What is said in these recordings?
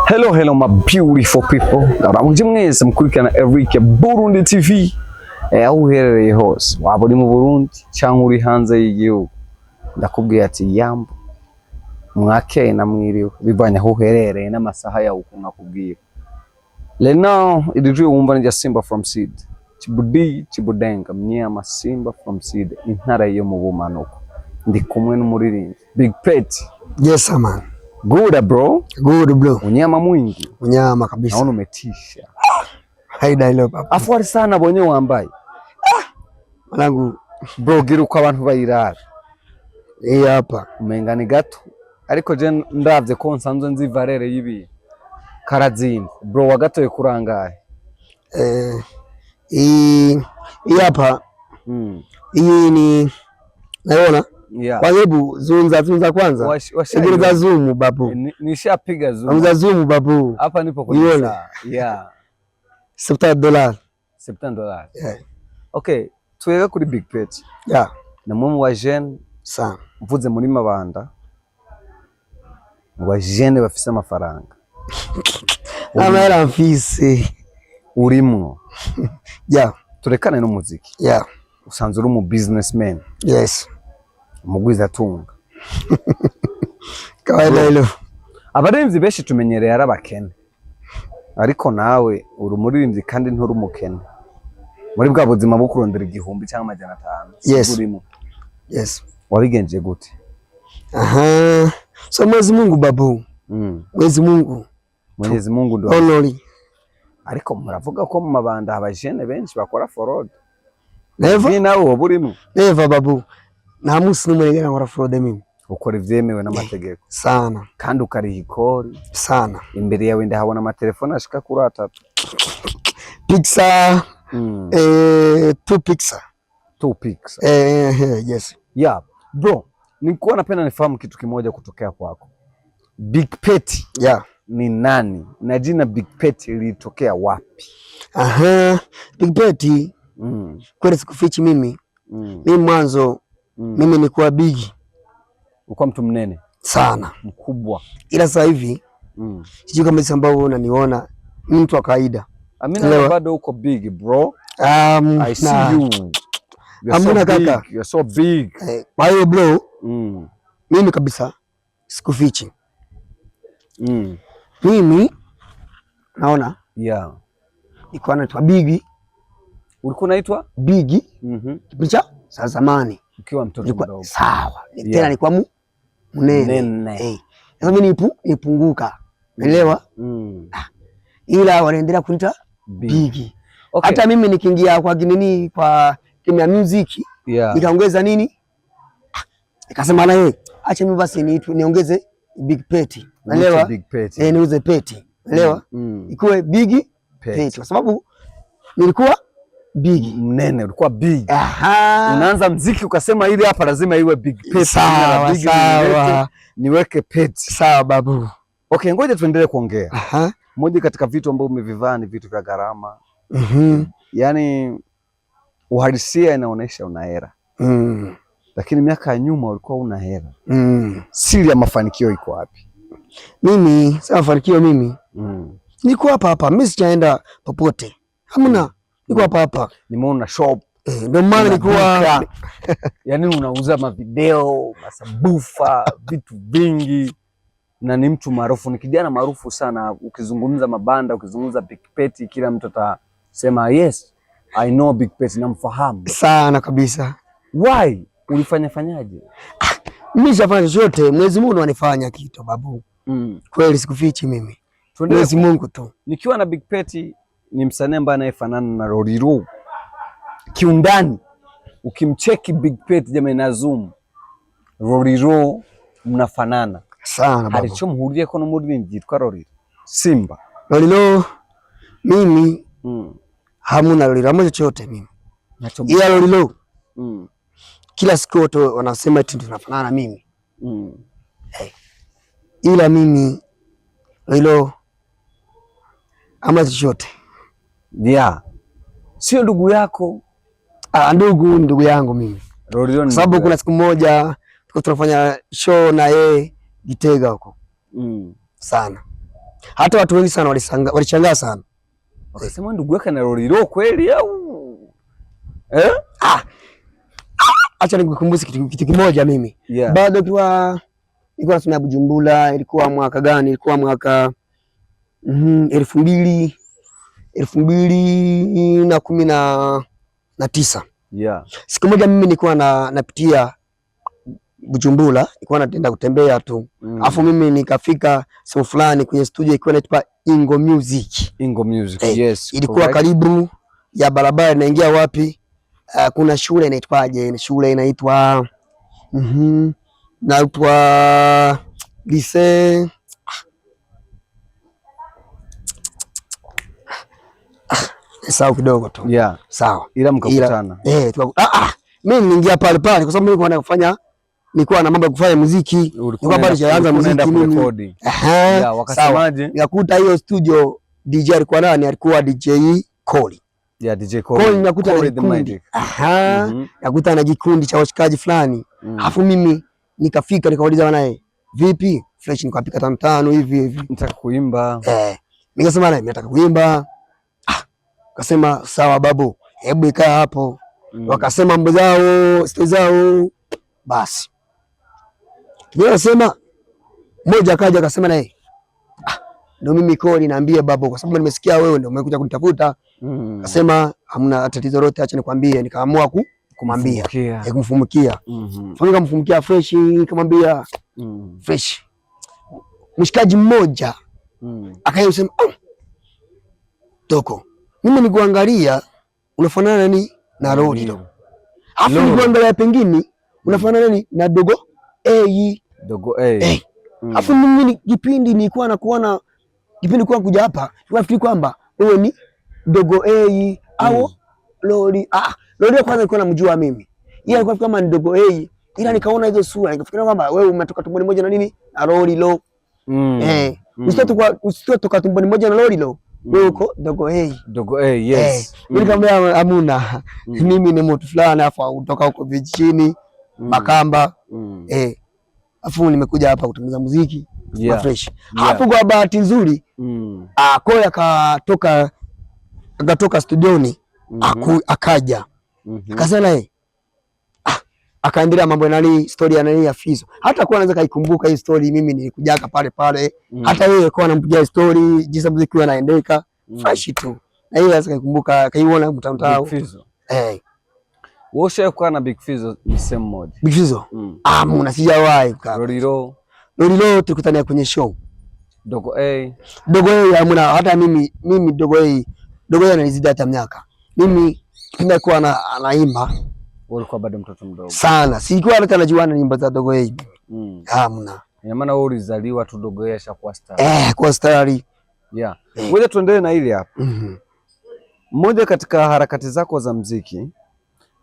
Hello my beautiful people. Ndaramuje mwese mukurikirana Eric Burundi TV. Aho uherereye hose, waba uri mu Burundi cyangwa uri hanze y'igihugu. Ndakubwiye ati yambo mwakeye na mwiriwe bivanye aho uherereye n'amasaha yawe nakubwiye. Lena idijwe wumva ni Simba from Seed. Chibudenga mnyama Simba from Seed intara yo mu bumanuko. Ndi kumwe n'umuririmbyi Big Pet. Yes man. Good bro. Good bro. Unyama mwingi. Unyama kabisa. Naona umetisha. Haida ile papa. Afwari sana bonye wambaye. Mwanangu bro giruka abantu bayirara. Hapa. Umengani gato. Ariko je ndavye ko nsanzwe nzi valere yibi. Karazimba. Bro wagatoye kurangaye. Hapa. Hii ni naona. Yeah. Kwa hebu zunza kwanza. Sigiriza zoom babu. Nishapiga zoom. Amza zoom babu. Hapa nipo kwenye saa. Yeah. $70. $70. Yeah. Okay, tuweka kuri Big Pet. Yeah. Na mumu wa jeune sana. Mvuze muri mabanda. Wa jeune bafise amafaranga. Amera mfise. Urimwo. Yeah. Turekane n'umuziki. Yeah. Usanzwe uri mu businessman. Yes. Mugwiza tunga. Kawaida hilo. Abarimvyi benshi tumenyereye arabakene. Ariko nawe uri umuririmbyi kandi nturi umukene. Muri bwa buzima bwo kurondera igihumbi cyangwa amajana 5. Yes. Urimo. Yes. Wabigenje gute? Aha. So Mwenyezi Mungu babu. Mwenyezi Mungu. Mwenyezi Mungu ndo. Only. Ariko muravuga ko mu mabanda abajene benshi bakora fraud. Never. Ni nawe waburimo. Never babu. Na musi n'umurengera nkora fraud mimi. Ukora ivyemewe n'amategeko. Sana. Kandi ukariha ikori. Sana. Imbere yawe ndahabona amatelefone ashika kuri 3. Pixar. 2 Pixar. 2 Pixar. Yes. Yeah. Bro, nilikuwa napenda nifahamu kitu kimoja kutokea kwako. Big Pet. Yeah. Ni nani? Na jina Big Pet lilitokea wapi? Aha. Big Pet. Kweli sikufichi mimi. Mimi mwanzo mimi nilikuwa big. Ulikuwa mtu mnene sana, mkubwa. Ila sasa hivi sijui kama sisi ambao unaniona mtu wa kawaida. Amina bado uko big bro. I see you. Amina kaka. You're so big. Kwa hiyo bro, mimi kabisa sikufichi. Mimi naona nilikuwa naitwa big. Ulikuwa unaitwa big? Kipicha sasa zamani. Ukiwa mtoto mdogo. Sawa. Tena nilikuwa mnene. Sasa mimi nipunguka. Umeelewa? Ila wanaendelea kunita big. Okay. Hata mimi nikiingia kwa nini kwa kimya music, nikaongeza nini? Nikasema na yeye, acha mimi basi niongeze Big Pet. Umeelewa? Big Pet. Niuze Pet. Umeelewa? Ikuwe Big Pet. Kwa sababu nilikuwa big. Mnene, ulikuwa big. Aha. Unaanza mziki ukasema ili hapa lazima iwe Big Pet. Sawa, sawa. Niweke Pet. Sawa babu. Okay, ngoja tuendelee kuongea. Aha. Moja katika vitu ambavyo umevivaa ni vitu vya gharama. Yaani uhalisia inaonyesha una hela. Lakini miaka ya nyuma ulikuwa una hela. Siri ya mafanikio iko wapi? Mimi, sasa mafanikio mimi. Niko hapa. Mimi sijaenda popote. Hamna. Niko hapa. Nimeona shop. Ndio maana nilikuwa yaani unauza mavideo, masabufa, vitu vingi. Na ni mtu maarufu, ni kijana maarufu sana. Ukizungumza mabanda, ukizungumza Big Pet, kila mtu atasema yes, I know Big Pet, namfahamu sana kabisa. Why? Ulifanyaje? Mimi sifanya chochote, Mwenyezi Mungu anifanya kitu babu. Kweli sikufichi mimi. Mwenyezi Mungu tu. Nikiwa na Big Pet ni msanii ambaye anayefanana na Roriro. Kiundani ukimcheki Big Pet jamani na zoom, Roriro mnafanana sana babu. Haricho muhuriye ko no muri byitwa Roriro. Simba. Roriro mimi hamuna Roriro moja chochote mimi. Ila Roriro kila siku watu wanasema eti tunafanana mimi. Ila mimi Roriro ama chochote. Yeah. Sio ndugu yako. Ndugu yangu mimi. Roriro sababu kuna siku moja tunafanya show na yeye Gitega huko. Sana. Hata watu wengi sana walishangaa sana. Wakasema ndugu yake na Lolilo kweli au? Acha nikukumbushe kitu kimoja mimi. Yeah. Bado nilikuwa nasomea Bujumbura, ilikuwa mwaka gani? Ilikuwa mwaka 2019. Yeah. Siku moja mimi nilikuwa napitia Bujumbura, nilikuwa naenda kutembea tu. Alafu mimi nikafika sehemu fulani kwenye studio ilikuwa inaitwa Ingo Music. Ingo Music, yes. Ilikuwa karibu ya barabara inaingia wapi? Kuna shule inaitwaje? Shule inaitwa naitwa Lycée sawa kidogo tu. Yeah. Sawa. Ila mkakutana. Mimi niliingia pale kwa sababu nilikuwa nafanya nilikuwa na mambo ya kufanya muziki. Nilikuwa bado sijaanza muziki mimi. Yeah, wakasemaje? Nikakuta hiyo studio DJ alikuwa nani? Alikuwa DJ Koli. Yeah, DJ Koli. Koli nakuta na kikundi. Nakuta na kikundi cha washikaji fulani. Alafu mimi nikafika nikauliza wanae, vipi? Fresh nikapika 5 hivi. Nataka kuimba. Nikasema naye nataka kuimba. Akasema sawa babu, hebu ikaa hapo. Wakasema mambo zao, stori zao. Basi. Mimi nasema mmoja akaja akasema naye, ndio mimi Koli naambia babu kwa sababu nimesikia wewe ndio umekuja kunitafuta. Akasema hamna tatizo lolote, acha nikwambie. Nikaamua kumwambia, kumfumukia. Fanya kumfumukia fresh, nikamwambia fresh. Mshikaji mmoja akayosema, Toko, mimi nikuangalia unafanana nani na Lolilo. Afu nikuangalia pengine unafanana nani na Dogo A. Dogo A. Afu mimi kipindi nilikuwa nakuona, kipindi kwa kuja hapa, nafikiri kwamba wewe ni Dogo A au Loli. Lolilo kwanza nilikuwa namjua mimi. Yeye alikuwa kama ni Dogo A, ila nikaona hizo sura nikafikiria kwamba wewe umetoka tumboni moja na nini na Lolilo. Usitoka tumboni moja na Lolilo. Wewe uko Dogo A. Dogo A, yes. Mimi nikamwambia amuna. Mimi ni mtu fulani afu kutoka huko vijijini Makamba. Afu nimekuja hapa kutengeneza muziki fresh. Hapo kwa bahati nzuri Koya akatoka studioni akaja. Akasema akaendelea mambo nani story ya nani ya Fizo. Hata kwa anaweza kaikumbuka hii story, mimi nilikujaka pale. Hata yeye kwa anampigia story jinsi muziki unaendeka fresh tu. Na yeye anaweza kaikumbuka, kaiona mtandao Fizo. Wewe ushakuwa na Big Fizo ni same moja. Big Fizo? Mbona sijawahi kaka. Lolilo tulikutania kwenye show. Dogo A hamna. Hata mimi Dogo A ananizidi hata miaka. Mimi nilikuwa anaimba. Ulikuwa bado mtoto mdogo sana, sikuwa hata najua nyimbo za Dogo A. Hamna. Ina maana wewe ulizaliwa tu Dogo A ashakuwa star. Kwa star. Yeah. Ngoja tuendelee na ile hapa. Mmoja katika harakati zako za muziki,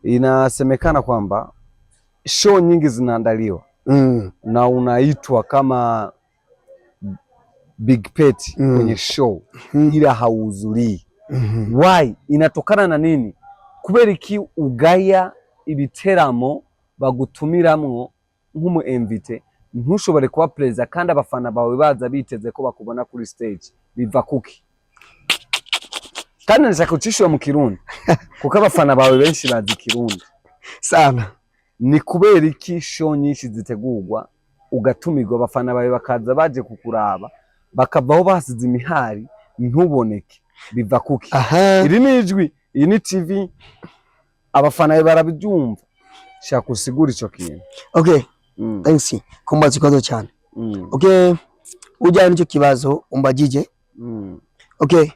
inasemekana kwamba show nyingi zinaandaliwa na unaitwa kama Big Pet kwenye show ila hauhudhurii. Why? Inatokana na nini? Kubera iki ugaya ibiteramo bagutumiramwo nk'umu invite ntushobore kuba preza kandi abafana bawe baza biteze ko bakubona kuri stage, biva kuki? Kandi nashaka ucishwa mu Kirundi kuko abafana bawe benshi bazi Kirundi sana. Ni kubera iki show nyinshi zitegurwa ugatumirwa abafana bawe bakaza baje kukuraba bakavaho basize imihari ntuboneke, biva kuki? Iri ni ijwi, iyi ni TV, abafana bawe barabyumva. Shaka usigura ico kintu. Okay. Thanks. Kumbaza ikozo cyane. Okay. Ujya nico kibazo umbajije. Okay.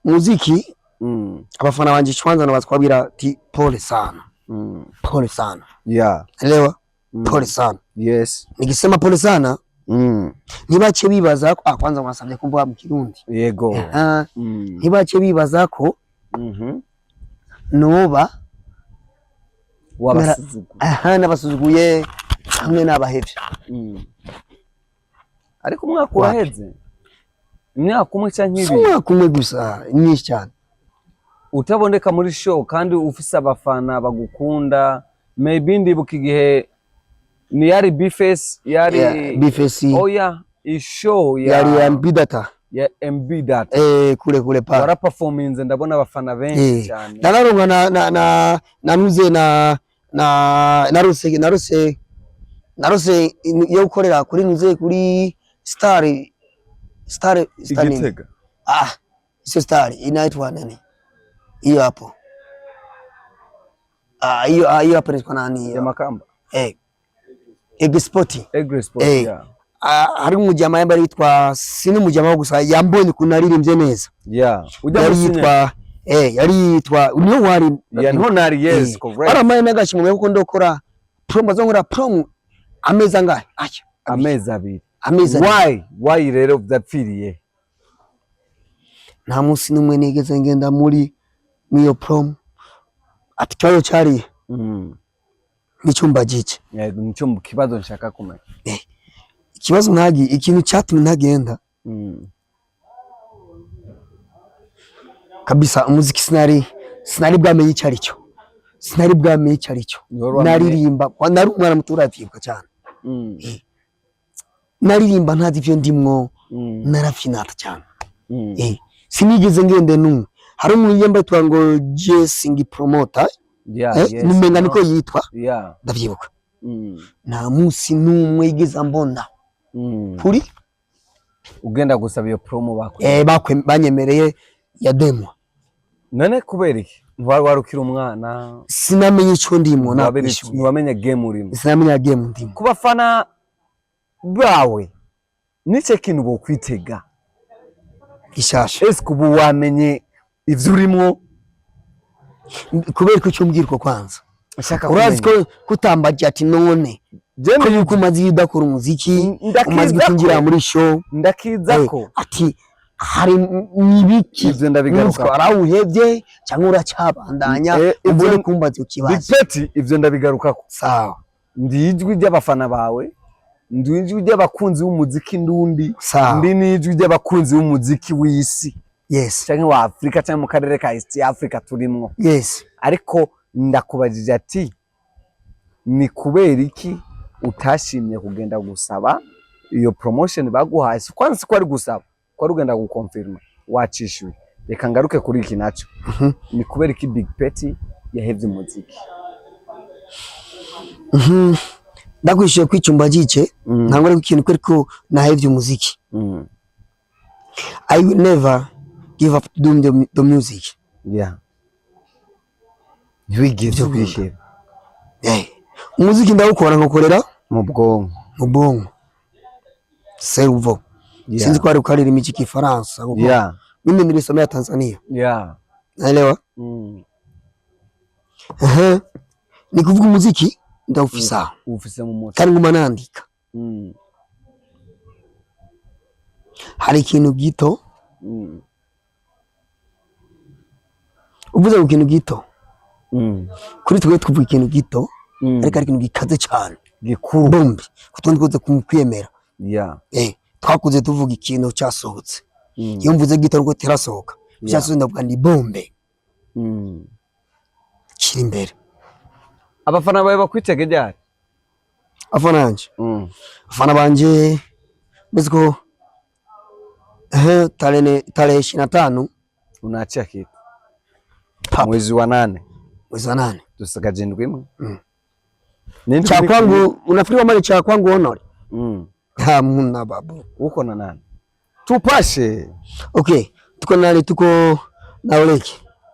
Muziki abafana banje kwanza nabatwabira ti pole sana. Pole sana. Yeah. Elewa? Pole sana. Yes. Nikisema pole sana ntibace bibaza ko kwanza mwasabye kumva mu Kirundi. Yego. Ntibace bibaza ko noba wabasuzuguye. Nabasuzuguye hamwe n'abahevye. Ariko umwaka uraheze. Imyaka umwe canke ibiri. Umwaka umwe gusa, nyinshi cyane. Utaboneka muri show kandi ufise abafana bagukunda. Maybe ndibuka igihe ni yari B-Face, yari B-Face. Oh yeah. Ishow ya MB Data. Ya MB Data. Kule pa. Wara performance ndabona abafana benshi cyane. Nanaronga nanuze narose yo gukorera kuri nuze kuri Star Igitega. Star inaitwa nani? Hiyo hapo. Hiyo hapo ni kwa nani? Ya Makamba. Egsport. Yeah. Hari umujama yamba yitwa sini umujama gusa yambonye kunaririmbye neza. Yeah. Yari yitwa niyo wari ntonari yes correct. Aramaye nagashimwe kuko ndokora promo zongora promo ameza ngahe? Ameza abiri. Why rero vyapfiriye? Nta munsi numwe nigeze ngenda muri niyo promo ati cyo cyari n'icyumba gice. Nicyo kibazo nshaka kumenya. Ikibazo ikintu cyatumye ntagenda kabisa umuziki sinari bwamenye icyaricyo. Naririmba nari umwana muto atibuka cyane. Naririmba ntazi ivyo ndimwo narafinata cyane. Sinigeze ngende numwe. Hari umuntu yamba yitwa ngo Jessing Promoter. Numenga niko yitwa. Ndavyibuka. Nta munsi numwe yigeze mbona. Kuri ugenda gusaba iyo promo banyemereye ya demo. None kubera iki? Warukira umwana sinamenye ico ndimwo ntiwamenya game urimo. Sinamenya game ndimwo. Kubafana bawe nice kintu bo kwitega gishasha. Ese kubu wamenye ivyo urimo kubera ko cyo mbwirwa kwanza. Urazi ko kutambaje ati none ko yuko umaze idakora umuziki umaze gutingira muri show ndakiza ko ati hari nibiki ivyo ndabigaruka arawuhevye cyangwa uracyabandanya ubone kumbaza ukibaza bipeti ivyo ndabigaruka sawa. Ndijwi ry'abafana bawe, ndijwi ry'abakunzi b'umuziki ndundi, ndi nijwi ry'abakunzi b'umuziki w'isi. Yes. Cyangwa wa Afrika cyangwa mu karere ka East Africa turimwo. Yes. Ariko ndakubajije ati ni kubera iki utashimye kugenda gusaba iyo promotion baguhaye? Kwanza ko ari gusaba ko ari ugenda gukonfirma wacishuye. Reka ngaruke kuri iki naco. Ni kubera iki Big Petty yahevye umuziki? Ndakwishuye kwicumba gice ntangore ikintu kwereko nahevye umuziki. I will never give up doing the music. Yeah. Wigeze kwishira. Umuziki ndawukora nkokorera mu bwonko. Cerveau. Sinzi ko ari ukarira imiki kifaransa kuko mimi nilisomea Tanzania. Naelewa? Ni kuvuga umuziki ndawufisa. Ufise mu mutwe. Kandi nguma nandika. Hari ikintu gito. Uvuze ku kintu gito. Kuri twe tuvuga ikintu gito. Ariko ari ikintu gikaze cyane. Gikuru. Bombi. Kutonde koze kumkwemera. Twakuze tuvuga ikintu cyasohotse. Iyo mvuze gito ngo terasohoka. Cyasohotse ndavuga ni bombe. Kiri imbere. Abafana bawe bakwitege ryari? Abafana banje biziko tarehe 25 unaachia kitu. Mwezi wa 8. Tusagaje ndwi imwe. Cha kwangu unafikiri mali cha kwangu honore? Hamna babu. Uko na nani? Tupashe. Okay, tuko na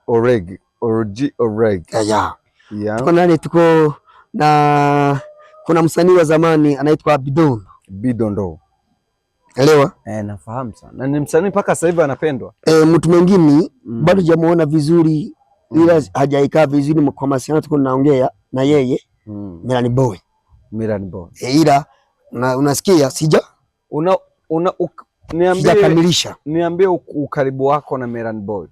Oreg. Tuko tuko na kuna msanii wa zamani anaitwa Bidondo. Elewa? Nafahamu sana. Na ni msanii mpaka sasa hivi anapendwa. Mtu mwingine bado jamuona vizuri ila hajaikaa vizuri kwa masiana tuko naongea na yeye. Melanie Boy. Ila unasikia sija? Niambie ukaribu wako na Melanie Boy.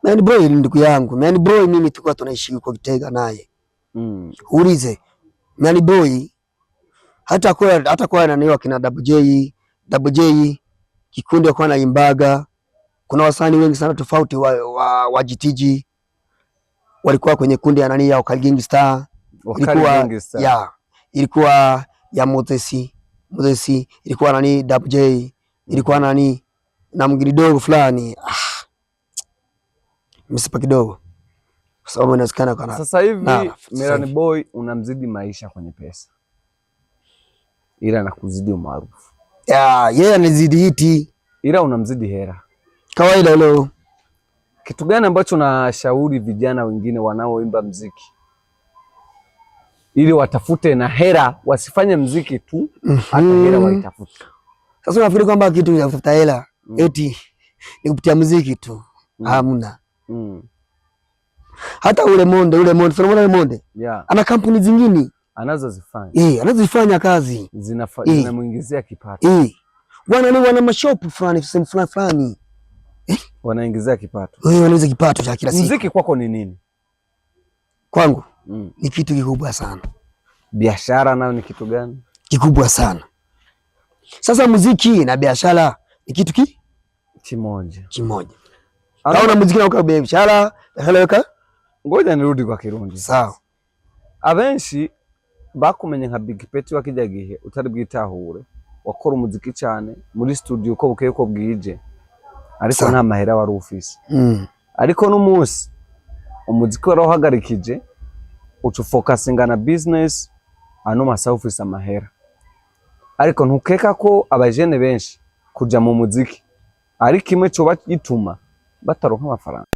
Melanie Boy ni ndugu yangu. Melanie Boy mimi tulikuwa tunaishi kwa Gitega naye. Ulize Melanie Boy hata kwa ananiwa kina Double J kikundi kwa na imbaga. Kuna wasanii wengi sana tofauti wa GTG walikuwa kwenye kundi anania Wakali Gang Star. Ilikuwa ya Motesi Moses, ilikuwa nani Dab J, ilikuwa nani na mwingine dogo fulani. Msipa kidogo. Kwa sababu inasikana kana. Sasa hivi Melanie Boy unamzidi maisha kwenye pesa. Ila anakuzidi umaarufu. Yeye anazidi hiti. Ila unamzidi hera. Kawaida leo. Kitu gani ambacho nashauri vijana wengine wanaoimba mziki ili watafute na hera, wasifanye mziki tu, hata hera waitafute. Sasa unafikiri kwamba kitu cha kutafuta hela eti ni kupitia muziki tu? Hamna. Hata ule Monde, unaona Monde? Ana kampuni zingine anazozifanya. Anazifanya kazi. Zinamuingizia kipato. Wana mashopu fulani, fulani. Wanaingizia kipato. Wanaweza kipato cha kila siku. Muziki kwako ni nini? Kwangu ni kitu kikubwa sana. Biashara nayo ni kitu gani? Kikubwa sana. Sasa muziki na biashara ni kitu kimoja. Kaona muziki na uka biashara, heleka. Ngoja nirudi kwa Kirundi. Sawa. Abenshi bakumenye nka Big Peti wakijya gihe utari bwitahure wakora umuziki cyane muri studio uko bukeye ko bwije. Ariko nta mahera wari ufise. Ariko n'umunsi umuziki warahagarikije ucu focusinga na business ano masaha ufise amahera. Ariko ntukeka ko abajene benshi kuja mu muziki ariko kimwe cyo bagituma bataronka amafaranga.